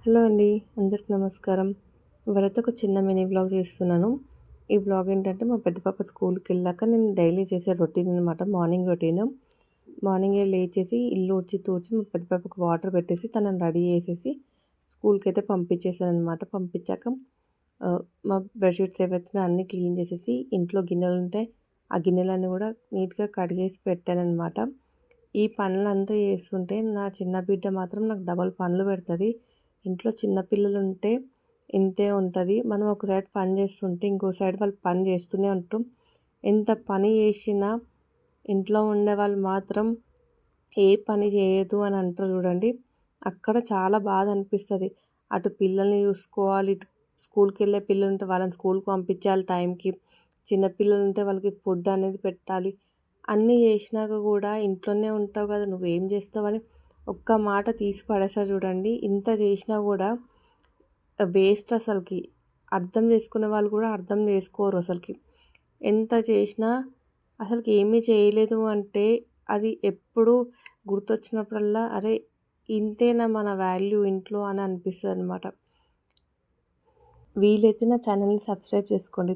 Hello అండి. అందరికి నమస్కారం. ఇవాళైతే ఒక చిన్న మినీ వ్లాగ్ చేస్తున్నాను. ఈ వ్లాగ్ ఏంటంటే మా పెద్ద పాప స్కూల్‌కెళ్ళాక నేను డైలీ చేసే రొటీన్ అనమాట. Morning routine. మార్నింగే లేచేసి ఇల్లు ఊడ్చి తూడ్చి మా పెద్ద పాపకి వాటర్ పెట్టేసి తనని రెడీ చేసేసి స్కూల్‌కైతే పంపించేసాననమాట. పంపించాక మా బెడ్‌షీట్స్ ఏవైతే అన్నీ క్లీన్ చేసేసి ఇంట్లో గిన్నెలుంటే ఆ గిన్నెలన్నీ కూడా నీట్‌గా కడిగేసి పెట్టాననమాట. ఈ పనులంతా చేస్తుంటే నా చిన్న బిడ్డ మాత్రం నాకు డబల్ పనులు పెడతది. ఇంట్లో చిన్న పిల్లలుంటే ఇంతే ఉంటది. మనం ఒక సైడ్ పని చేస్తుంటే ఇంకో సైడ్ వాళ్ళు పని చేస్తూనే ఉంటాం. ఎంత పని చేసినా ఇంట్లో ఉండేవాళ్ళు మాత్రం ఏ పని చేయదు అని అంటారు చూడండి. అక్కడ చాలా బాధ అనిపిస్తది. అటు పిల్లల్ని చూసుకోవాలి, ఇటు స్కూల్‌కెళ్ళే పిల్లలుంటే వాళ్ళని స్కూల్‌కి పంపించాలి టైంకి. చిన్న పిల్లలుంటే వాళ్ళకి ఫుడ్ అనేది పెట్టాలి. అన్నీ చేసినాక కూడా ఇంట్లోనే ఉంటావు కదా! నువ్వేం చేస్తావని ఒక్క మాట తీసి పడేస్తారు చూడండి. ఇంత చేసినా కూడా వేస్ట్ అసలకి. అర్థం చేసుకునే వాళ్ళు కూడా అర్థం చేసుకోరు అసలకి. ఎంత చేసినా అసలకి ఏమీ చేయలేదు అంటే అది ఎప్పుడు గుర్తొచ్చినప్పుడల్లా అరే! ఇంతేనా మన వాల్యూ ఇంట్లో అని అనిపిస్తదనమాట. వీలైతే నా ఛానల్‌ని సబ్స్క్రైబ్ చేసుకోండి.